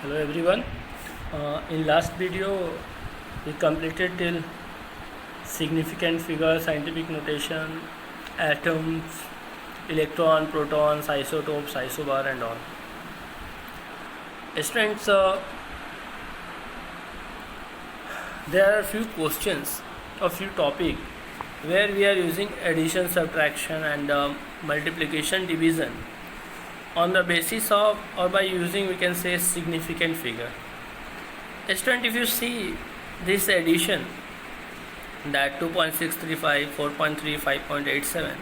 Hello everyone. In last video we completed till significant figure, scientific notation, atoms, electron, protons, isotopes, isobar and all. Students, there are a few questions, a few topic where we are using addition, subtraction and multiplication, division on the basis of or by using, we can say, significant figure. Student, if you see this addition, that 2.635, 4.3, 5.87,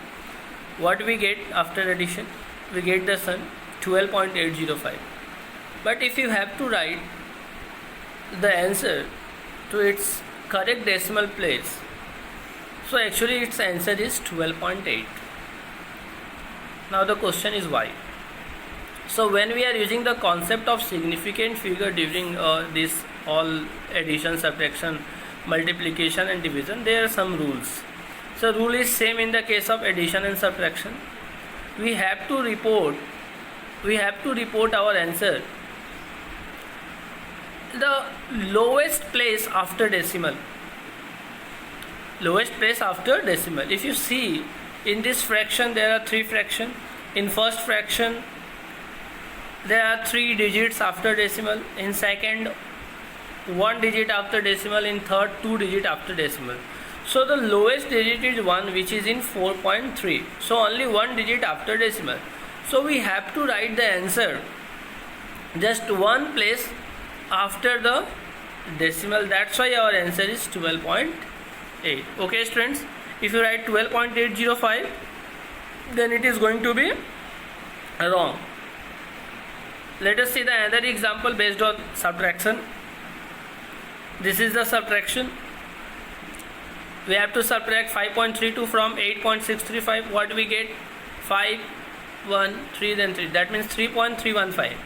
what we get after addition? We get the sum 12.805. But if you have to write the answer to its correct decimal place, so actually its answer is 12.8. Now the question is why? So when we are using the concept of significant figure during this all addition, subtraction, multiplication and division, there are some rules. So rule is same in the case of addition and subtraction. We have to report our answer the lowest place after decimal. Lowest place after decimal. If you see in this fraction, there are three fractions. In first fraction there are 3 digits after decimal, in second 1 digit after decimal, in third 2 digit after decimal. So the lowest digit is 1, which is in 4.3. So only 1 digit after decimal. So we have to write the answer just one place after the decimal. That's why our answer is 12.8. Okay students, if you write 12.805, then it is going to be wrong. Let us see the another example based on subtraction. This is the subtraction. We have to subtract 5.32 from 8.635. What we get? 5, 1, 3, then 3. That means 3.315.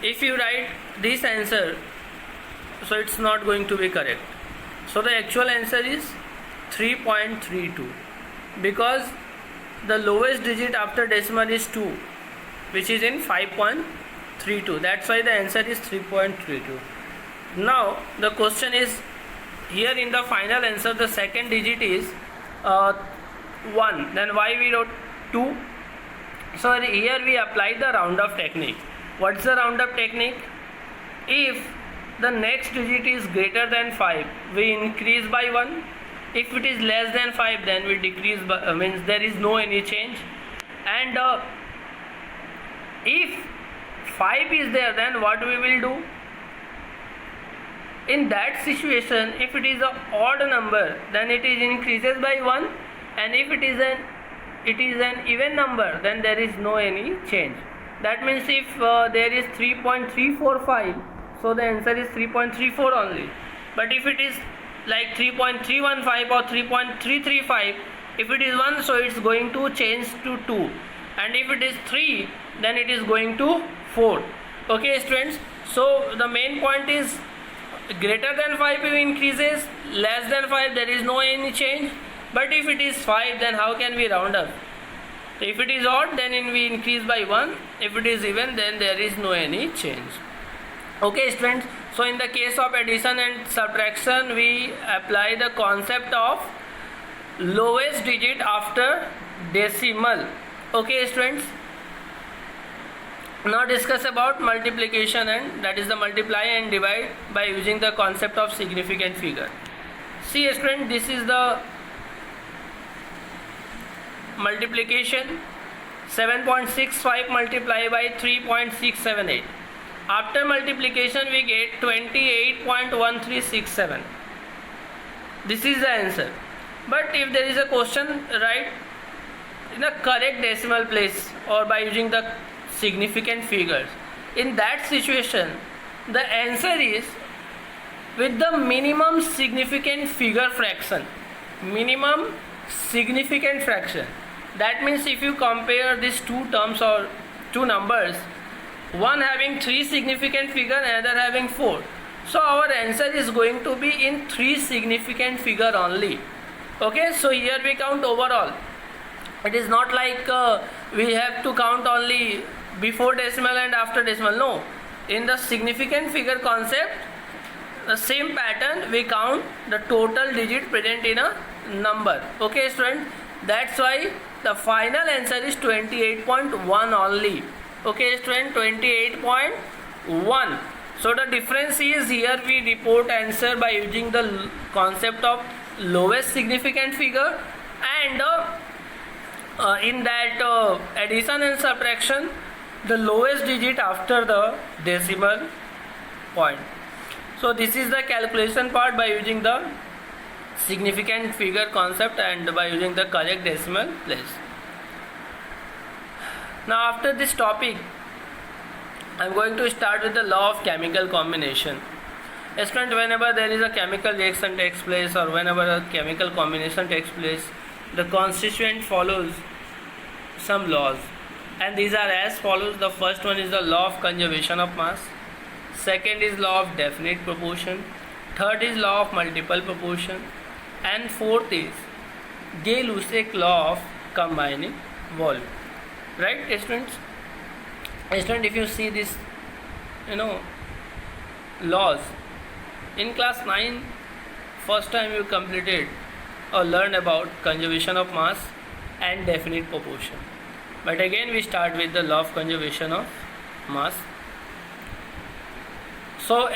If you write this answer, so it's not going to be correct. So the actual answer is 3.32, because the lowest digit after decimal is 2, which is in 5.32. That's why the answer is 3.32. Now the question is, here in the final answer the second digit is 1. Then why we wrote 2? So here we apply the round up technique. What's the round up technique? If the next digit is greater than 5, we increase by 1. If it is less than 5, then we decrease by, means there is no any change. And if 5 is there, then what we will do? In that situation, if it is an odd number, then it is increases by 1, and if it is an even number, then there is no any change. That means if there is 3.345, so the answer is 3.34 only. But if it is like 3.315 or 3.335, if it is 1, so it's going to change to 2, and if it is 3, then it is going to 4. Okay students, so the main point is, greater than 5 it increases, less than 5 there is no any change. But if it is 5, then how can we round up? If it is odd, then we increase by 1. If it is even, then there is no any change. Okay students, so in the case of addition and subtraction, we apply the concept of lowest digit after decimal. Okay students, now discuss about multiplication, and that is the multiply and divide by using the concept of significant figure. See student, this is the multiplication. 7.65 multiplied by 3.678. After multiplication we get 28.1367. This is the answer. But if there is a question, write in the correct decimal place or by using the significant figures. In that situation, the answer is with the minimum significant figure fraction. Minimum significant fraction. That means if you compare these two terms or two numbers, one having 3 significant figure, another having 4, so our answer is going to be in 3 significant figure only. Okay, so here we count overall. It is not like we have to count only before decimal and after decimal. No, in the significant figure concept, the same pattern we count the total digit present in a number. Okay student, that's why the final answer is 28.1 only. Okay student, 28.1. So the difference is here we report answer by using the concept of lowest significant figure, and in that addition and subtraction, the lowest digit after the decimal point. So this is the calculation part by using the significant figure concept and by using the correct decimal place. Now after this topic, I am going to start with the law of chemical combination. Student, whenever there is a chemical reaction takes place or whenever a chemical combination takes place, the constituent follows some laws, and these are as follows. The first one is the law of conservation of mass, second is law of definite proportion, third is law of multiple proportion, and fourth is Gay-Lussac law of combining volume. Right students? Student, if you see this laws in class 9, first time you completed or learned about conservation of mass and definite proportion, but again we start with the law of conservation of mass. So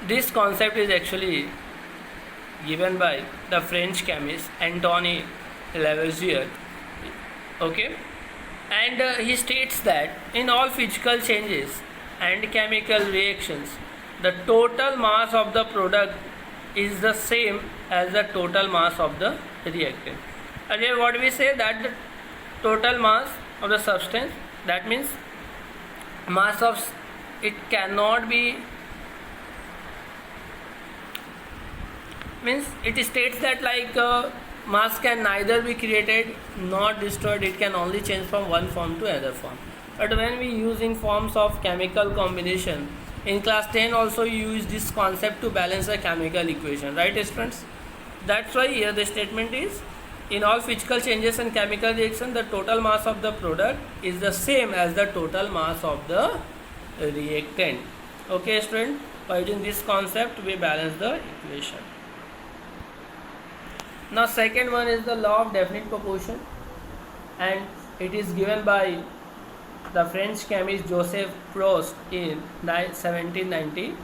this concept is actually given by the French chemist Antoine Lavoisier. Okay, and he states that in all physical changes and chemical reactions, the total mass of the product is the same as the total mass of the reactant. And here what we say, that the total mass of the substance, that means mass of it cannot be, means it states that mass can neither be created nor destroyed, it can only change from one form to another form. But when we use in forms of chemical combination, in class 10 also you use this concept to balance the chemical equation, right students? That's why here the statement is, in all physical changes and chemical reaction, the total mass of the product is the same as the total mass of the reactant. Okay student, by using this concept we balance the equation. Now second one is the law of definite proportion, and it is given by the French chemist Joseph Proust in 1790.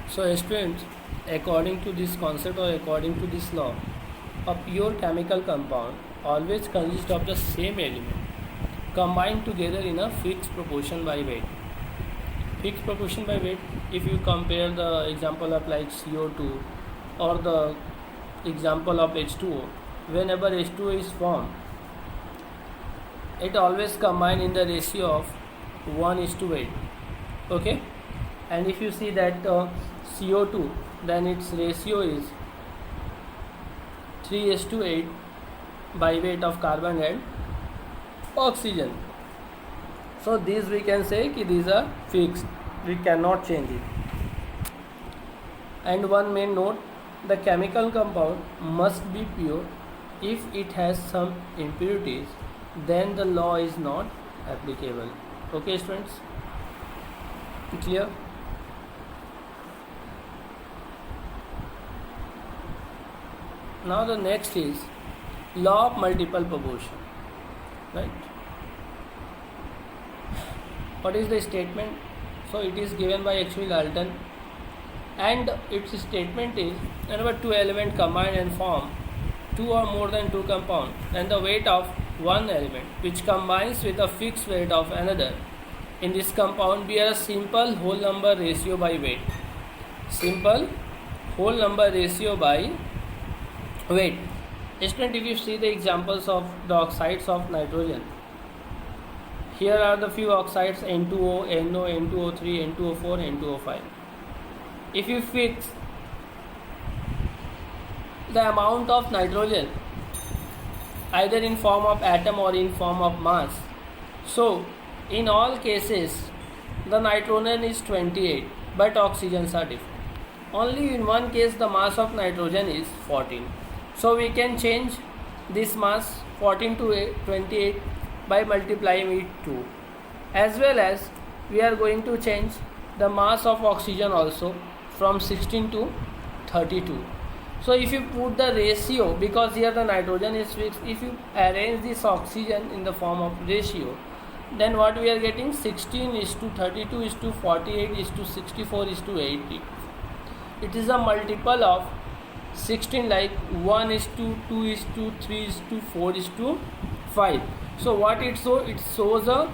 So students, according to this concept or according to this law, a pure chemical compound always consists of the same element combined together in a fixed proportion by weight. Fixed proportion by weight, if you compare the example of like CO2 or the example of H2O, whenever H2O is formed, it always combine in the ratio of 1:8. Okay, and if you see that CO2, then its ratio is 3:8 by weight of carbon and oxygen. So these we can say कि these are fixed, we cannot change it. And one main note, the chemical compound must be pure. If it has some impurities, then the law is not applicable. Okay students, clear? Now the next is law of multiple proportion, right? What is the statement? So it is given by H.V. Dalton, and its statement is, whenever two elements combine and form two or more than two compounds, then the weight of one element which combines with a fixed weight of another in this compound bear a simple whole number ratio by weight. Simple whole number ratio by weight. Student, if you see the examples of the oxides of nitrogen, here are the few oxides: N2O, NO, N2O3, N2O4, N2O5. If you fix the amount of nitrogen either in form of atom or in form of mass, so in all cases the nitrogen is 28 but oxygens are different. Only in one case the mass of nitrogen is 14. So we can change this mass 14 to 28 by multiplying it 2. as well as we are going to change the mass of oxygen also from 16 to 32. So if you put the ratio, because here the nitrogen is fixed, if you arrange this oxygen in the form of ratio, then what we are getting, 16 is to 32 is to 48 is to 64 is to 80. It is a multiple of 16, like 1 is to 2 is to 3 is to 4 is to 5. So what it shows, it shows the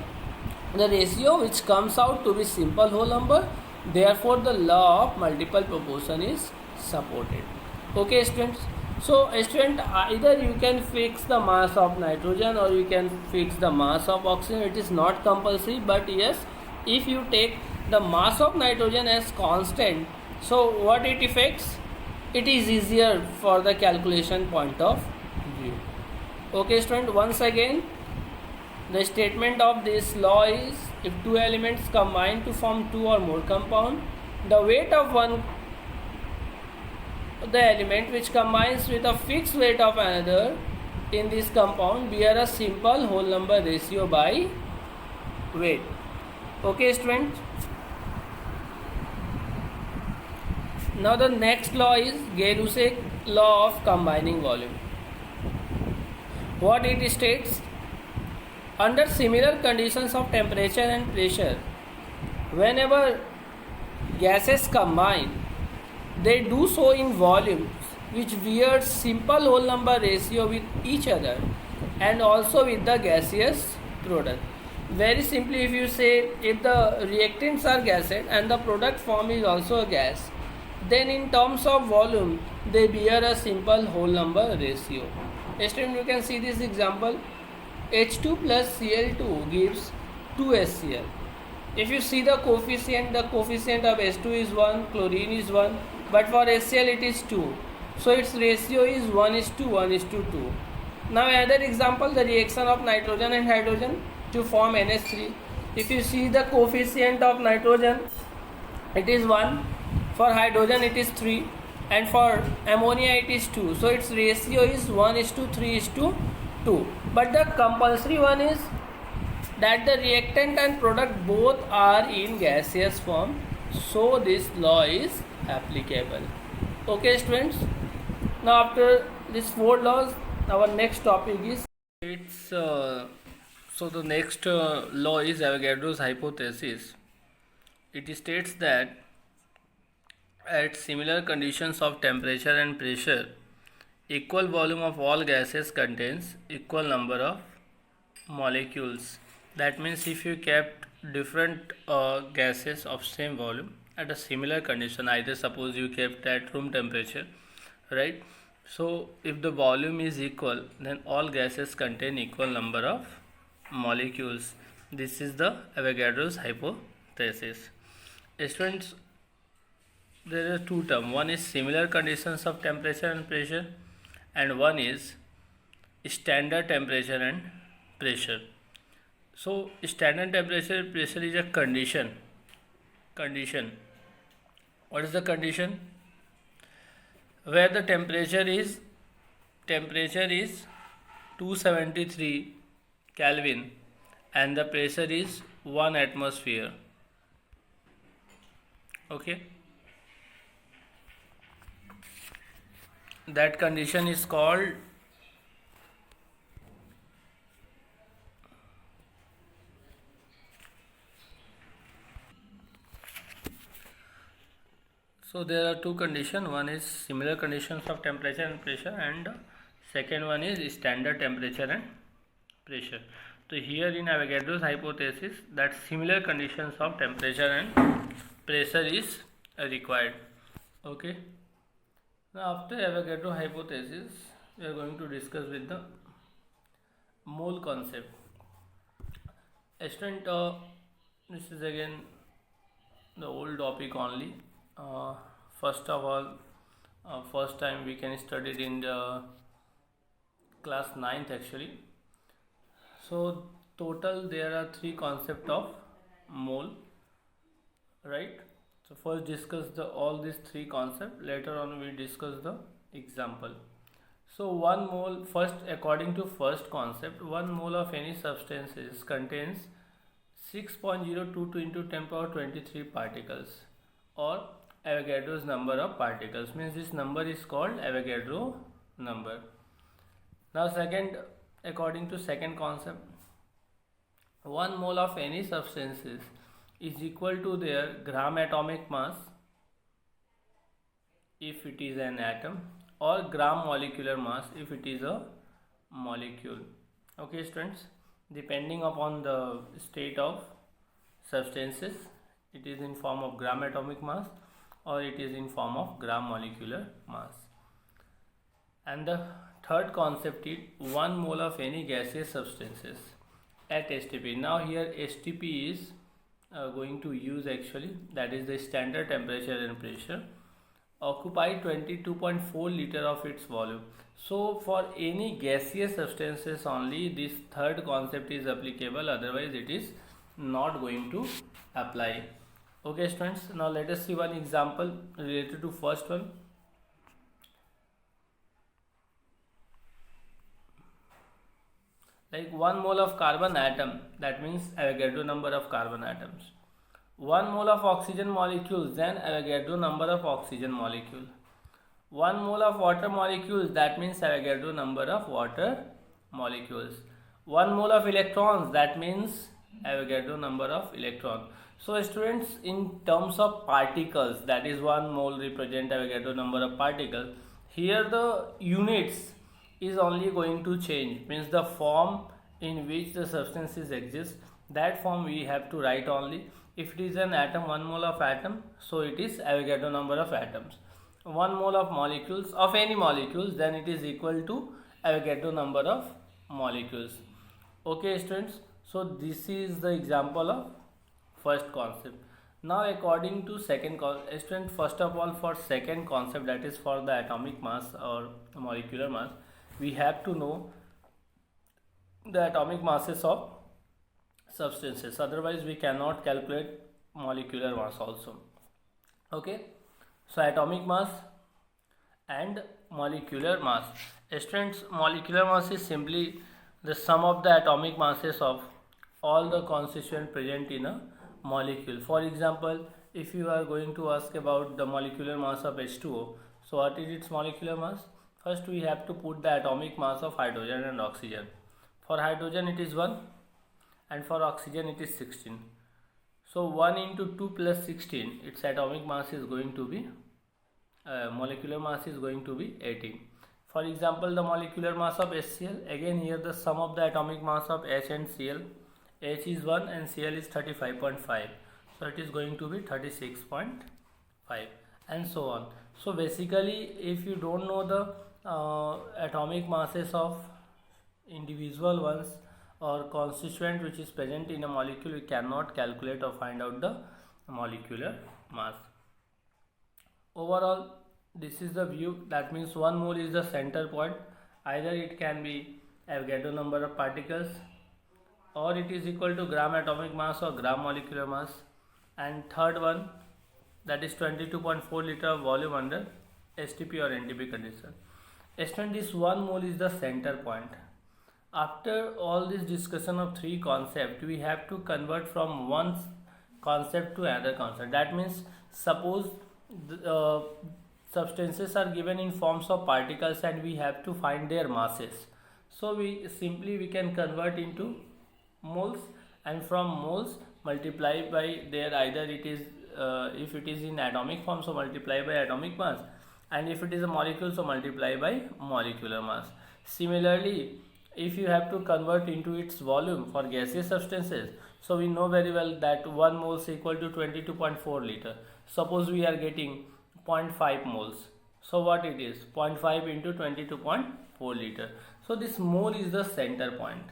ratio which comes out to be simple whole number. Therefore the law of multiple proportion is supported. Okay students, so student, either you can fix the mass of nitrogen or you can fix the mass of oxygen. It is not compulsory, but yes, if you take the mass of nitrogen as constant, so what it affects, it is easier for the calculation point of view. Okay student, once again the statement of this law is, if two elements combine to form two or more compound, the weight of one, the element which combines with a fixed weight of another in this compound bear a simple whole number ratio by weight. Okay students, now the next law is Gay-Lussac law of combining volume. What it states, under similar conditions of temperature and pressure, whenever gases combine, they do so in volumes which bear simple whole number ratio with each other and also with the gaseous product. Very simply, if you say, if the reactants are gases and the product form is also a gas, then in terms of volume they bear a simple whole number ratio. Student, you can see this example, H2 plus Cl2 gives 2HCl. If you see the coefficient of H2 is 1, chlorine is 1, but for HCl it is 2. So its ratio is 1 is to 1 is to 2. Now another example, the reaction of nitrogen and hydrogen to form NH3. If you see the coefficient of nitrogen, it is 1, for hydrogen it is 3, and for ammonia it is 2. So its ratio is 1 is to 3 is to 2. But the compulsory one is that the reactant and product both are in gaseous form. So this law is applicable. Okay students, now after these four laws, our next topic is so the next law is Avogadro's hypothesis. It states that at similar conditions of temperature and pressure, equal volume of all gases contains equal number of molecules. That means if you kept different gases of same volume at a similar condition, either suppose you kept at room temperature, right? So if the volume is equal, then all gases contain equal number of molecules. This is the Avogadro's hypothesis. Students, there are two terms. One is similar conditions of temperature and pressure, and one is standard temperature and pressure. So standard temperature pressure is a condition. What is the condition? Where the temperature is 273 Kelvin and the pressure is 1 atmosphere. Okay, that condition is called so there are two conditions. One is similar conditions of temperature and pressure, and second one is standard temperature and pressure. So here in Avogadro's hypothesis, that similar conditions of temperature and pressure is required. Okay, now after Avogadro hypothesis, we are going to discuss with the mole concept. Student, this is again the old topic only. First of all, first time we can study it in the class 9th actually. So total there are three concepts of mole, right? So first discuss all these three concepts, later on we discuss the example. So 1 mole, first according to first concept, 1 mole of any substance contains 6.022 into 10 power 23 particles, or Avogadro's number of particles. Means this number is called Avogadro number. Now second, according to second concept, 1 mole of any substances is equal to their gram atomic mass if it is an atom, or gram molecular mass if it is a molecule. Okay students, depending upon the state of substances, it is in form of gram atomic mass or it is in form of gram molecular mass. And the third concept is 1 mole of any gaseous substances at STP. Now here STP is going to use, actually, that is the standard temperature and pressure, occupy 22.4 liter of its volume. So for any gaseous substances only this third concept is applicable, otherwise it is not going to apply. Okay students, now let us see one example related to first one. Like 1 mole of carbon atom, that means Avogadro number of carbon atoms. 1 mole of oxygen molecules, then Avogadro number of oxygen molecule. 1 mole of water molecules, that means Avogadro number of water molecules. 1 mole of electrons, that means Avogadro number of electron. So students, in terms of particles, that is 1 mole represent Avogadro number of particles. Here the units is only going to change, means the form in which the substances exist, that form we have to write only. If it is an atom, 1 mole of atom, so it is Avogadro number of atoms. 1 mole of molecules, of any molecules, then it is equal to Avogadro number of molecules. Okay students, so this is the example of first concept. Now according to second concept, student, first of all for second concept, that is for the atomic mass or molecular mass, we have to know the atomic masses of substances, otherwise we cannot calculate molecular mass also. Okay, so atomic mass and molecular mass. Students, molecular mass is simply the sum of the atomic masses of all the constituents present in a molecule. For example, if you are going to ask about the molecular mass of H2O, so what is its molecular mass? First we have to put the atomic mass of hydrogen and oxygen. For hydrogen it is 1 and for oxygen it is 16. So 1 into 2 plus 16, its atomic mass is going to be, molecular mass is going to be 18. For example, the molecular mass of HCl, again here the sum of the atomic mass of H and Cl, H is 1 and Cl is 35.5, so it is going to be 36.5 and so on. So basically if you don't know the atomic masses of individual ones or constituent which is present in a molecule, we cannot calculate or find out the molecular mass. Overall, this is the view, that means 1 mole is the center point. Either it can be Avogadro number of particles, or it is equal to gram atomic mass or gram molecular mass. And third one, that is 22.4 liter of volume under STP or NTP condition. Student, this 1 mole is the center point. After all this discussion of three concepts, we have to convert from one concept to another concept. That means suppose the substances are given in forms of particles and we have to find their masses. So we can convert into moles, and from moles multiply by their, either it is if it is in atomic form, so multiply by atomic mass, and if it is a molecule, so multiply by molecular mass. Similarly, if you have to convert into its volume for gaseous substances, so we know very well that 1 mole is equal to 22.4 liter. Suppose we are getting 0.5 moles, so what it is, 0.5 into 22.4 liter. So this mole is the center point,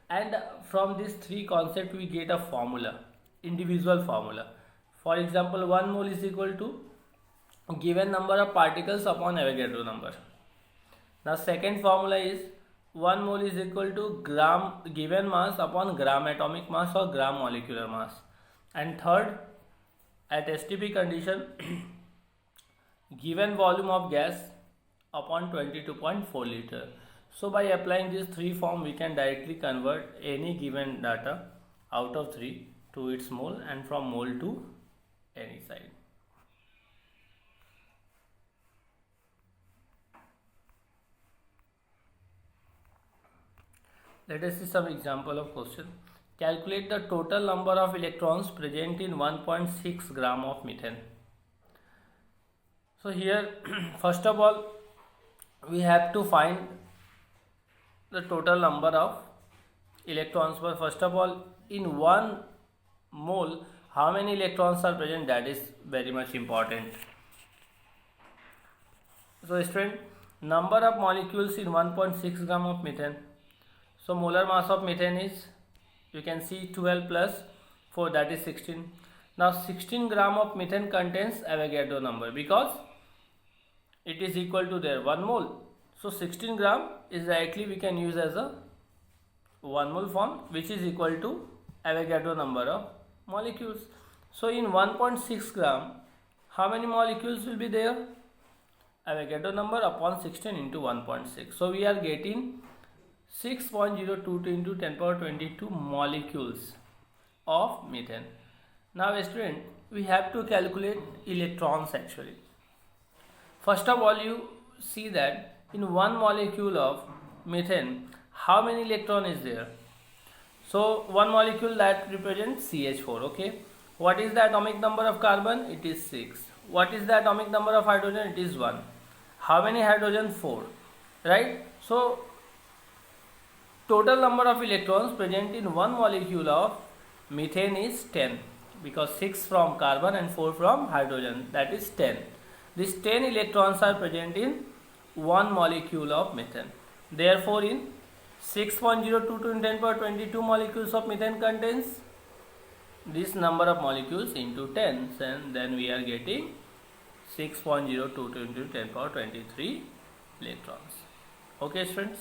and from these three concepts we get a formula, individual formula. For example, 1 mole is equal to given number of particles upon Avogadro number. Now second formula is 1 mole is equal to gram given mass upon gram atomic mass or gram molecular mass. And third, at STP condition, given volume of gas upon 22.4 liter. So by applying these three form, we can directly convert any given data out of 3 to its mole and from mole to any side. Let us see some example of question. Calculate the total number of electrons present in 1.6 gram of methane. So here first of all we have to find the total number of electrons. But first of all, in 1 mole how many electrons are present, that is very much important. So student, number of molecules in 1.6 gram of methane. So molar mass of methane is, you can see 12 plus 4, that is 16. Now 16 gram of methane contains Avogadro number because it is equal to their 1 mole. So 16 gram is directly we can use as a 1 mole form, which is equal to Avogadro number of molecules. So in 1.6 gram how many molecules will be there? Avogadro number upon 16 into 1.6. So we are getting 6.022 into 10 power 22 molecules of methane. Now student, we have to calculate electrons actually. First of all, you see that in 1 molecule of methane how many electron is there? So 1 molecule that represents CH4. Okay, what is the atomic number of carbon? It is 6. What is the atomic number of hydrogen? It is 1. How many hydrogen? 4, right? So total number of electrons present in 1 molecule of methane is 10, because 6 from carbon and 4 from hydrogen, that is 10. These 10 electrons are present in 1 molecule of methane. Therefore in 6.022 in 10 power 22 molecules of methane contains this number of molecules into 10, and then we are getting 6.022 into 10 power 23 electrons. Okay friends.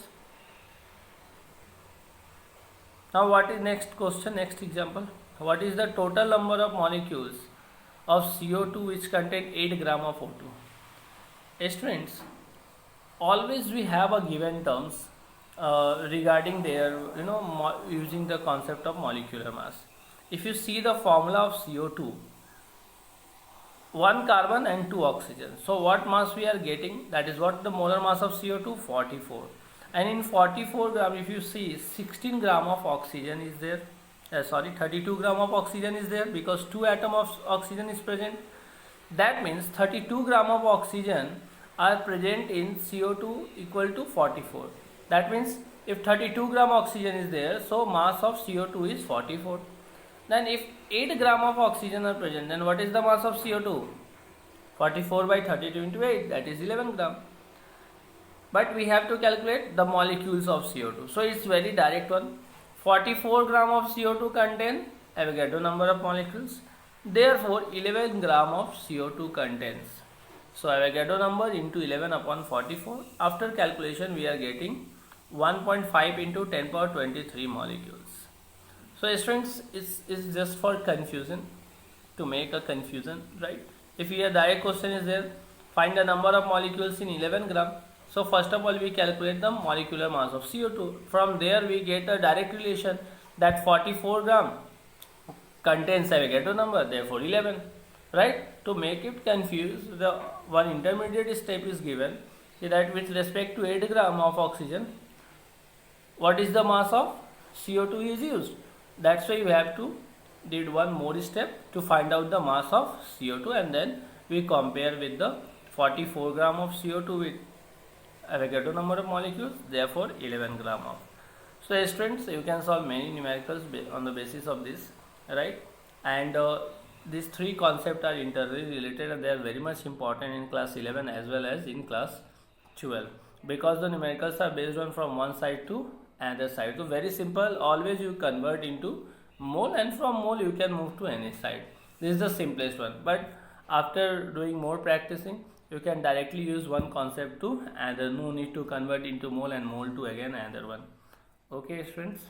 Now what is next question, next example? What is the total number of molecules of CO2 which contain 8 gram of O2? Students, always we have a given terms regarding their, using the concept of molecular mass. If you see the formula of CO2, 1 carbon and 2 oxygen. So what mass we are getting? That is what the molar mass of CO2, 44. And in 44 gram, if you see, 16 gram of oxygen is there. 32 gram of oxygen is there, because 2 atoms of oxygen is present. That means 32 gram of oxygen are present in CO2 equal to 44. That means if 32 gram oxygen is there, so mass of CO2 is 44. Then if 8 gram of oxygen are present, then what is the mass of CO2? 44 by 32 into 8, that is 11 gram. But we have to calculate the molecules of CO2. So it's very direct one. 44 gram of CO2 contain Avogadro number of molecules. Therefore 11 gram of CO2 contains. So Avogadro number into 11 upon 44. After calculation we are getting 1.5 into 10 power 23 molecules. So students, it's just for confusion, to make a confusion, right? If your direct question is there, find the number of molecules in 11 gram. So first of all we calculate the molecular mass of CO2. From there we get a direct relation that 44 gram contains Avogadro number, therefore 11, right? To make it confused, the one intermediate step is given, that with respect to 8 gram of oxygen, what is the mass of CO2 is used. That's why we have to did one more step to find out the mass of CO2, and then we compare with the 44 gram of CO2 with Avogadro number of molecules, therefore 11 gram of. So students, you can solve many numericals on the basis of this, right? And these three concepts are internally related, and they are very much important in class 11 as well as in class 12, because the numericals are based on from one side to another side. So very simple, always you convert into mole, and from mole you can move to any side. This is the simplest one, but after doing more practicing you can directly use one concept to another. No need to convert into mole and mole to again another one. Okay students.